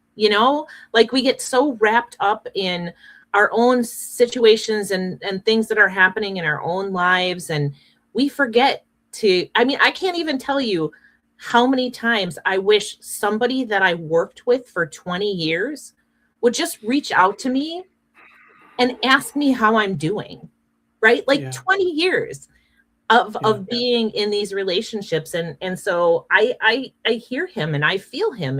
Like we get so wrapped up in our own situations and things that are happening in our own lives, and we forget to. I mean, I can't even tell you how many times I wish somebody that I worked with for 20 years would just reach out to me and ask me how I'm doing, right? Like yeah, 20 years of yeah, being in these relationships, and so I hear him and I feel him.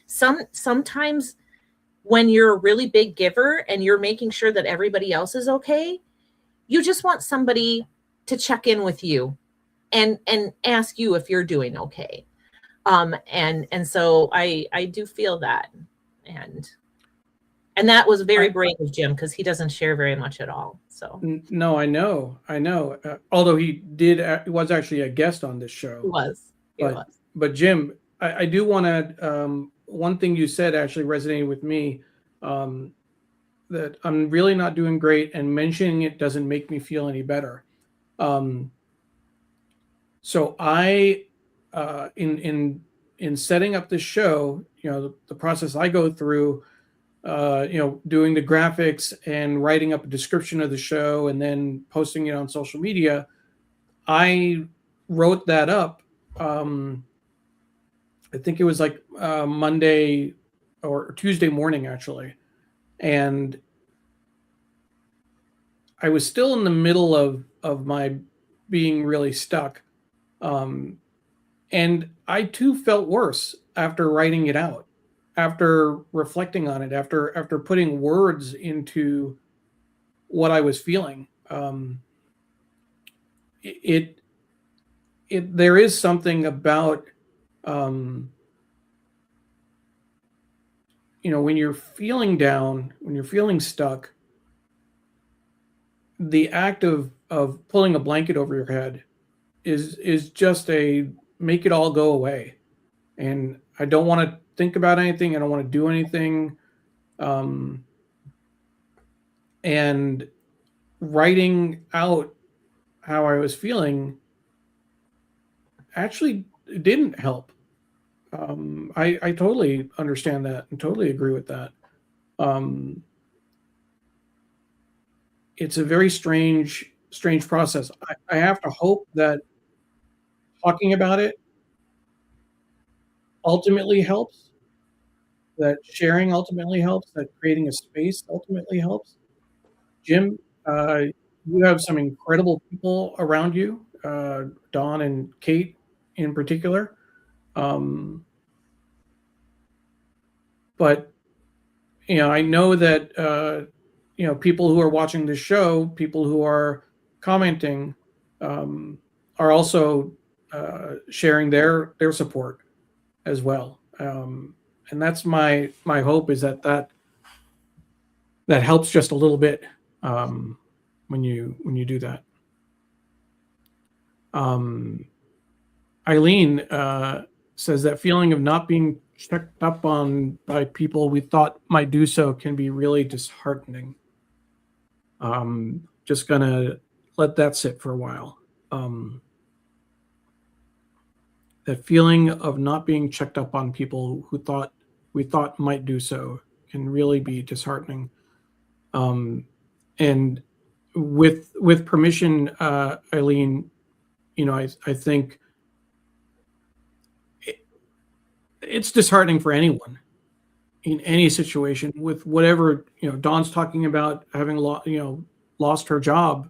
Sometimes when you're a really big giver and you're making sure that everybody else is okay, you just want somebody to check in with you and ask you if you're doing okay. And so I do feel that. And that was very I, brave of Jim because he doesn't share very much at all. So no, I know. Although he was actually a guest on this he show, was. He but was. Jim, I do want to. One thing you said actually resonated with me. Um, that I'm really not doing great, and mentioning it doesn't make me feel any better. Um, so in setting up this show, the process I go through, doing the graphics and writing up a description of the show and then posting it on social media, I wrote that up. I think it was like Monday or Tuesday morning, actually. And I was still in the middle of my being really stuck. Um, and I too felt worse after writing it out, after reflecting on it, after putting words into what I was feeling. It there is something about um, when you're feeling down, when you're feeling stuck, the act of pulling a blanket over your head is just a make it all go away. And I don't want to think about anything. I don't want to do anything. Um, and writing out how I was feeling actually didn't help. I totally understand that and totally agree with that. Um, it's a very strange process. I have to hope that talking about it ultimately helps, that sharing ultimately helps, that creating a space ultimately helps. Jim, you have some incredible people around you, Dawn and Kate in particular. Um, but I know that people who are watching this show, people who are commenting, um, are also sharing their support as well. And that's my hope, is that helps just a little bit, when you do that. Eileen says that feeling of not being checked up on by people we thought might do so can be really disheartening. Just gonna let that sit for a while. That feeling of not being checked up on people we thought might do so can really be disheartening. And with permission, Eileen, I think it's disheartening for anyone in any situation with whatever. Dawn's talking about having lost her job,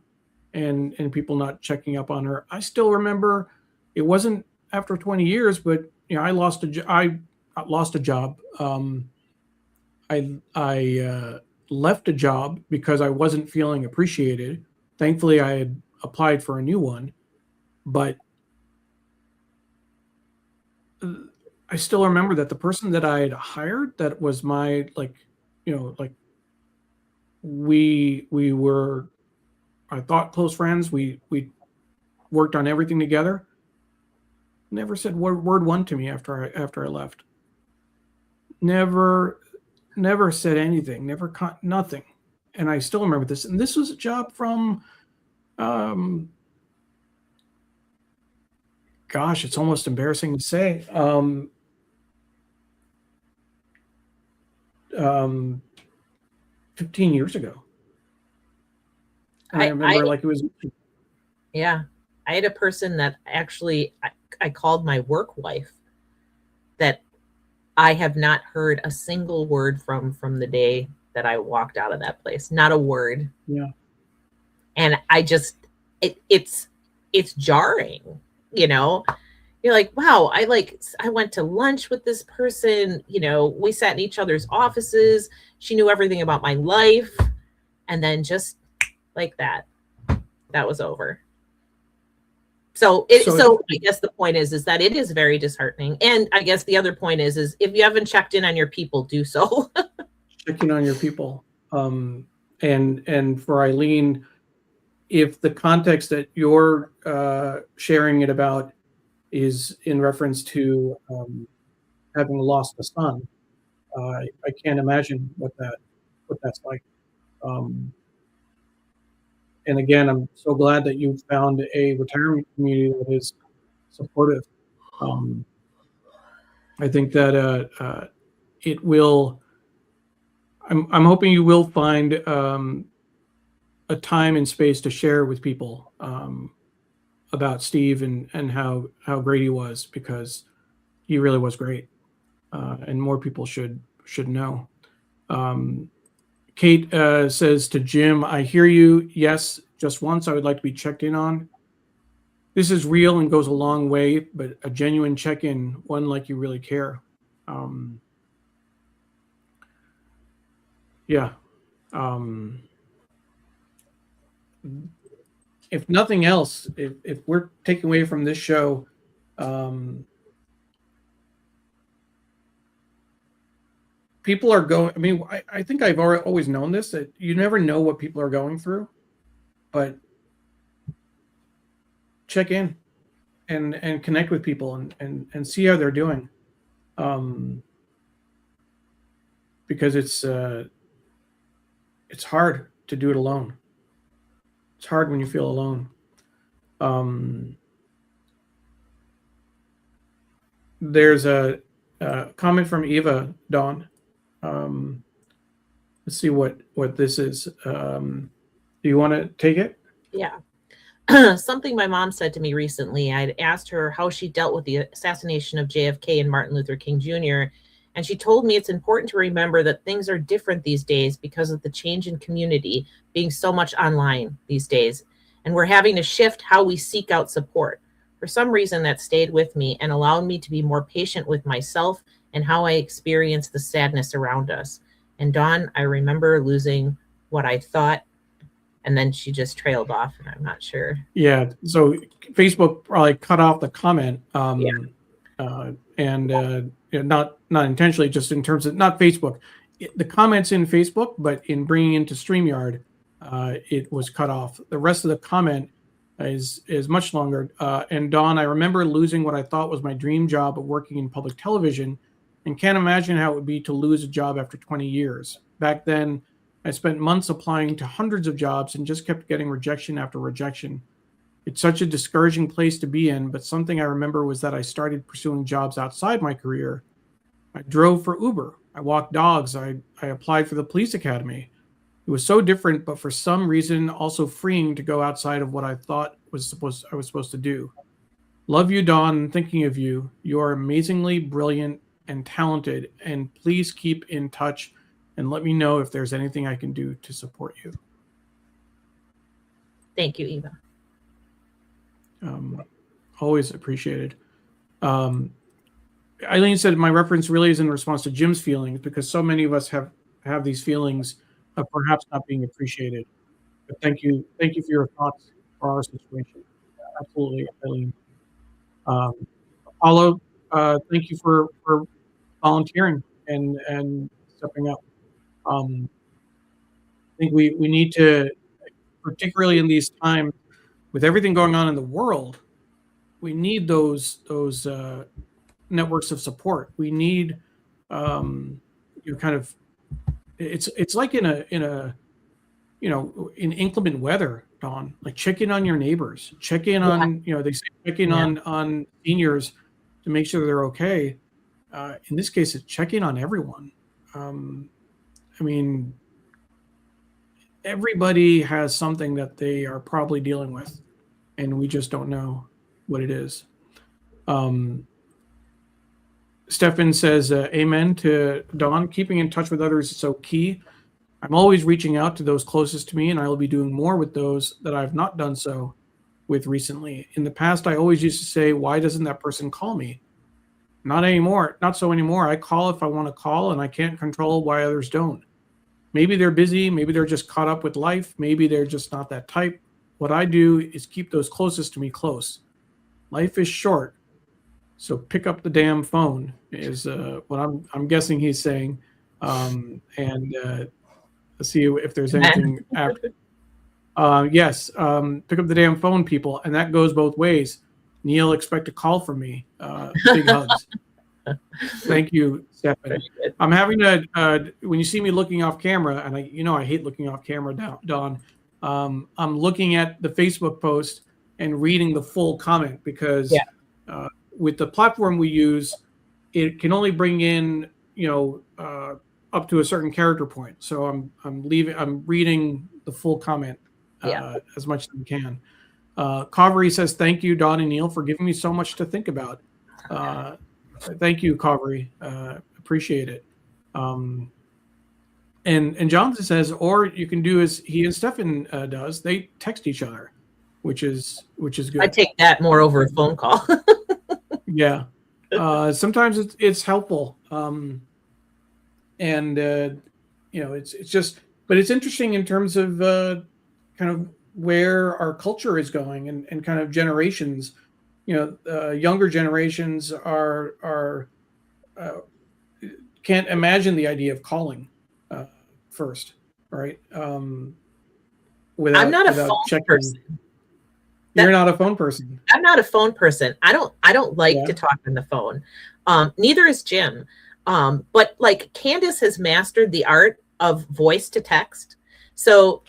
and people not checking up on her. I still remember it wasn't after 20 years, but I lost a job. I left a job because I wasn't feeling appreciated. Thankfully, I had applied for a new one, but I still remember that the person that I had hired, that was my we were, I thought, close friends. We worked on everything together. Never said word one to me after I left. Never said anything. Nothing. And I still remember this. And this was a job from, gosh, it's almost embarrassing to say. 15 years ago. And I remember like it was. Yeah. I had a person that actually I called my work wife that I have not heard a single word from the day that I walked out of that place. Not a word. Yeah. And I just, it's jarring, You're like, wow, I went to lunch with this person, we sat in each other's offices. She knew everything about my life. And then just like that was over. So I guess the point is that it is very disheartening. And I guess the other point is if you haven't checked in on your people, do so. Check in on your people. And for Eileen, if the context that you're sharing it about is in reference to having lost a son, I can't imagine what that's like. And again, I'm so glad that you found a retirement community that is supportive. I think that it will. I'm hoping you will find a time and space to share with people about Steve and how great he was, because he really was great, and more people should know. Kate says to Jim, I hear you. Yes, just once I would like to be checked in on. This is real and goes a long way, but a genuine check-in, one like you really care. Yeah. If nothing else, if we're taking away from this show, people are going. I mean, I think I've always known this, that you never know what people are going through, but check in and connect with people and see how they're doing, because it's hard to do it alone. It's hard when you feel alone. There's a comment from Eva, Dawn. Let's see what this is. Do you want to take it? Yeah. Something my mom said to me recently, I'd asked her how she dealt with the assassination of JFK and Martin Luther King Jr., and she told me it's important to remember that things are different these days because of the change in community being so much online these days. And we're having to shift how we seek out support. For some reason, that stayed with me and allowed me to be more patient with myself and how I experience the sadness around us. And Dawn, I remember losing what I thought, and then she just trailed off, and I'm not sure. Yeah. So Facebook probably cut off the comment. Not intentionally, just in terms of not Facebook. The comments in Facebook, but in bringing into StreamYard, it was cut off. The rest of the comment is much longer. And Dawn, I remember losing what I thought was my dream job of working in public television, and can't imagine how it would be to lose a job after 20 years. Back then, I spent months applying to hundreds of jobs and just kept getting rejection after rejection. It's such a discouraging place to be in, but something I remember was that I started pursuing jobs outside my career. I drove for Uber. I walked dogs. I applied for the police academy. It was so different, but for some reason also freeing to go outside of what I thought I was supposed to do. Love you, Dawn. Thinking of you. You are amazingly brilliant and talented, and please keep in touch and let me know if there's anything I can do to support you. Thank you, Eva. Always appreciated. Eileen said, my reference really is in response to Jim's feelings, because so many of us have these feelings of perhaps not being appreciated. But thank you for your thoughts for our situation. Absolutely, Eileen. Apollo, thank you for volunteering and stepping up. I think we need to, particularly in these times, with everything going on in the world, we need those networks of support. We need it's like in inclement weather, Dawn, like check in on your neighbors, check in on, they say check in on seniors to make sure they're okay. In this case, it's check in on everyone. I mean, everybody has something that they are probably dealing with, and we just don't know what it is. Stefan says, amen to Dawn. Keeping in touch with others is so key. I'm always reaching out to those closest to me, and I will be doing more with those that I've not done so with recently. In the past, I always used to say, why doesn't that person call me? Not anymore. Not so anymore. I call if I want to call, and I can't control why others don't. Maybe they're busy. Maybe they're just caught up with life. Maybe they're just not that type. What I do is keep those closest to me close. Life is short, so pick up the damn phone is what I'm guessing he's saying. Let's see if there's anything after. Yes, pick up the damn phone, people, and that goes both ways. Neil, expect a call from me. Big hugs. Thank you, Stefan. I'm having when you see me looking off camera, and I hate looking off camera, Dawn. I'm looking at the Facebook post and reading the full comment because with the platform we use, it can only bring in up to a certain character point. So I'm reading the full comment as much as I can. Kaveri says, thank you, Dawn and Neil, for giving me so much to think about. Thank you, Kaveri. Appreciate it. And Jonathan says, or you can do as he and Stefan does. They text each other, which is good. I take that more over a phone call. Yeah. Sometimes it's helpful. It's just, but it's interesting in terms of kind of where our culture is going and kind of generations. Younger generations are can't imagine the idea of calling first, right? I'm not a without phone checking. person. You're not a phone person. I'm not a phone person. I don't like Yeah. to talk on the phone. Neither is Jim. But like Candace has mastered the art of voice to text. So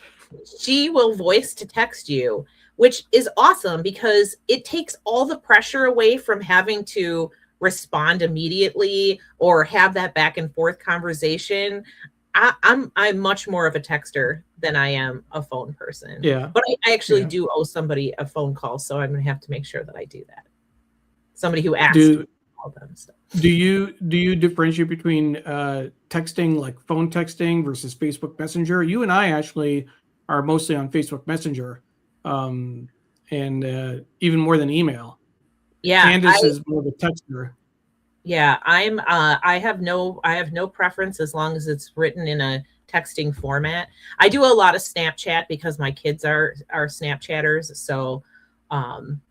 she will voice to text you, which is awesome because it takes all the pressure away from having to respond immediately or have that back and forth conversation. I'm much more of a texter than I am a phone person. Yeah. But I actually Yeah. do owe somebody a phone call, so I'm gonna have to make sure that I do that. Somebody who asked Do me to call them. So. do you differentiate between texting, like phone texting versus Facebook Messenger? You and I actually are mostly on Facebook Messenger, and even more than email. Yeah, Candace is more of a texter. yeah, I have no preference as long as it's written in a texting format. I do a lot of Snapchat because my kids are Snapchatters. So,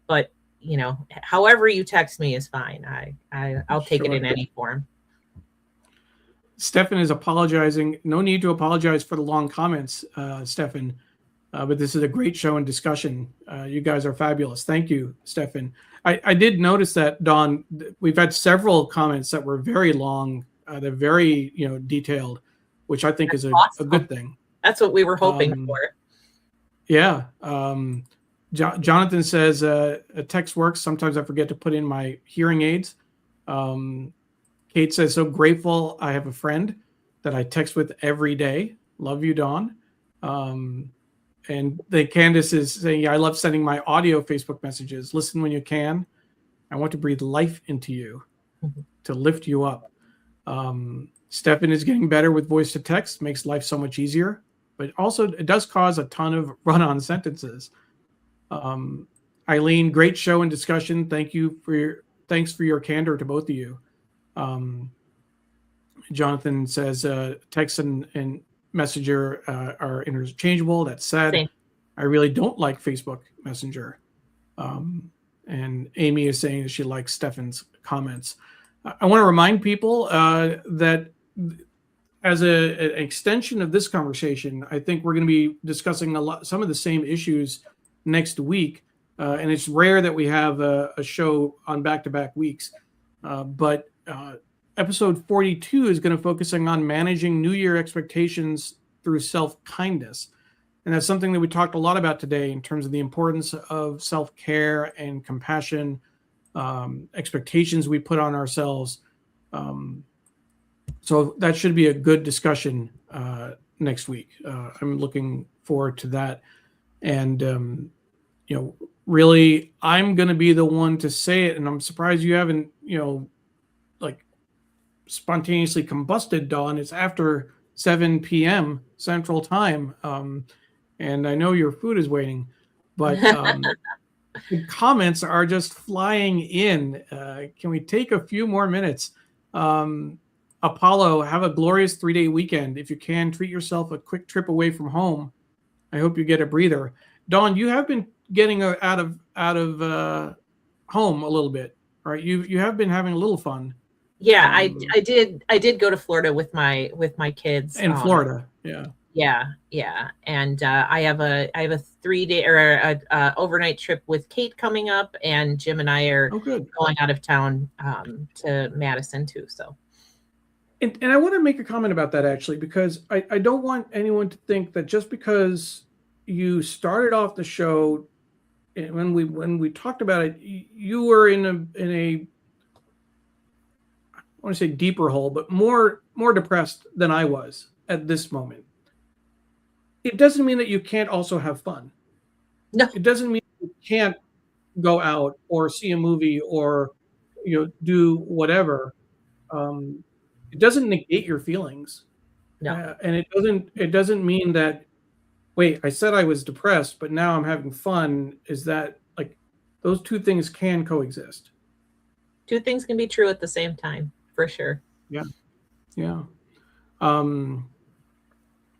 but you know, however you text me is fine. I'll take it in any form. Stefan is apologizing. No need to apologize for the long comments, Stefan. But this is a great show and discussion. You guys are fabulous. Thank you, Stefan. I did notice that, Dawn, we've had several comments that were very long. They're very, detailed, which I think is a good thing. That's what we were hoping for. Yeah. Jonathan says, a text works. Sometimes I forget to put in my hearing aids. Kate says, so grateful I have a friend that I text with every day. Love you, Dawn. And Candace is saying, yeah, I love sending my audio Facebook messages. Listen when you can. I want to breathe life into you, to lift you up. Stefan is getting better with voice to text, makes life so much easier. But also, it does cause a ton of run-on sentences. Eileen, great show and discussion. Thanks for your candor to both of you. Jonathan says text and Messenger are interchangeable. That's sad. Same. I really don't like Facebook Messenger. And Amy is saying that she likes Stefan's comments. I want to remind people that as an extension of this conversation, I think we're going to be discussing some of the same issues next week. And it's rare that we have a show on back-to-back weeks. But episode 42 is going to focusing on managing New Year expectations through self-kindness. And that's something that we talked a lot about today in terms of the importance of self-care and compassion, expectations we put on ourselves. So that should be a good discussion next week. I'm looking forward to that. And, really, I'm going to be the one to say it. And I'm surprised you haven't, spontaneously combusted, Dawn. It's after 7 p.m. Central Time. And I know your food is waiting, but the comments are just flying in. Can we take a few more minutes? Apollo, have a glorious 3-day weekend. If you can, treat yourself a quick trip away from home. I hope you get a breather. Dawn, you have been getting out of home a little bit, right? You have been having a little fun. Yeah, I did go to Florida with my kids. In Florida, yeah. Yeah, and I have a 3-day or a overnight trip with Kate coming up, and Jim and I are going out of town to Madison too. So, and I want to make a comment about that actually, because I don't want anyone to think that just because you started off the show, when we talked about it, you were in a I want to say deeper hole, but more depressed than I was at this moment. It doesn't mean that you can't also have fun. No. It doesn't mean you can't go out or see a movie or do whatever. It doesn't negate your feelings. No. And it doesn't mean that, wait, I said I was depressed, but now I'm having fun. Is that like those two things can coexist? Two things can be true at the same time, for sure. Yeah.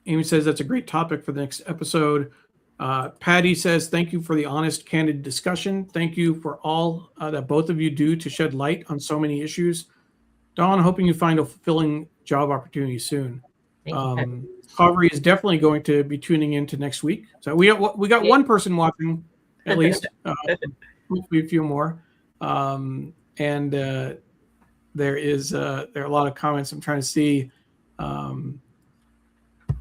Amy says that's a great topic for the next episode. Patty says, thank you for the honest, candid discussion. Thank you for all that both of you do to shed light on so many issues. Dawn, hoping you find a fulfilling job opportunity soon. Thank you. Kavri is definitely going to be tuning into next week. So we got one person watching at least, hopefully a few more. And there are a lot of comments I'm trying to see.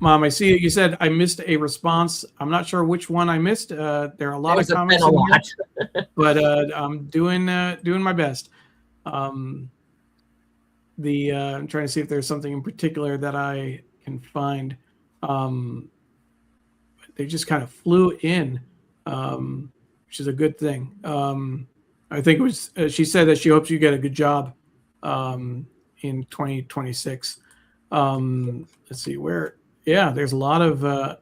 Mom, I see you said I missed a response. I'm not sure which one I missed. There are a lot of comments in here, but I'm doing my best. I'm trying to see if there's something in particular that I can find. They just kind of flew in, which is a good thing. I think it was she said that she hopes you get a good job in 2026. Let's see where. Yeah, there's a lot of.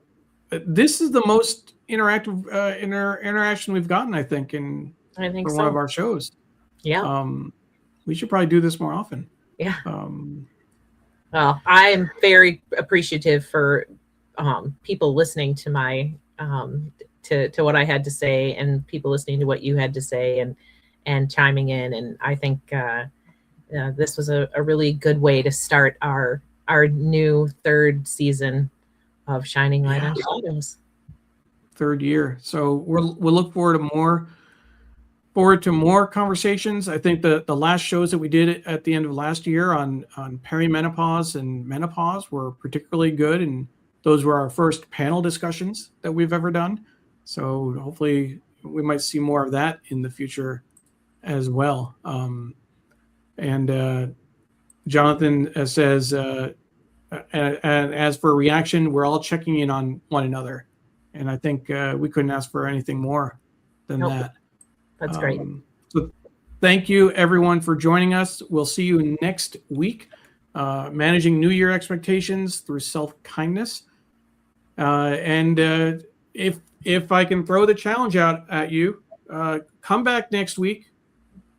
This is the most interactive interaction we've gotten, I think, for one of our shows. Yeah. We should probably do this more often. Yeah. Well, I'm very appreciative for people listening to my to what I had to say, and people listening to what you had to say, and chiming in. And I think this was a really good way to start our new third season of Shining Light on Shadows. Third year. So we'll look forward to more conversations. I think the last shows that we did at the end of last year on perimenopause and menopause were particularly good, and those were our first panel discussions that we've ever done. So hopefully we might see more of that in the future as well. And Jonathan says, and as for reaction, we're all checking in on one another, and I think we couldn't ask for anything more than that. That's great. So thank you, everyone, for joining us. We'll see you next week. Managing New Year expectations through self-kindness. And if I can throw the challenge out at you, come back next week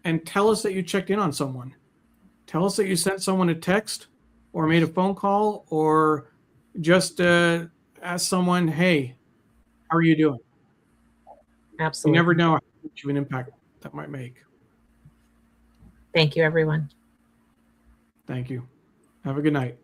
and tell us that you checked in on someone. Tell us that you sent someone a text or made a phone call or just ask someone, hey, how are you doing? Absolutely. You never know how much of an impact that might make. Thank you, everyone. Thank you. Have a good night.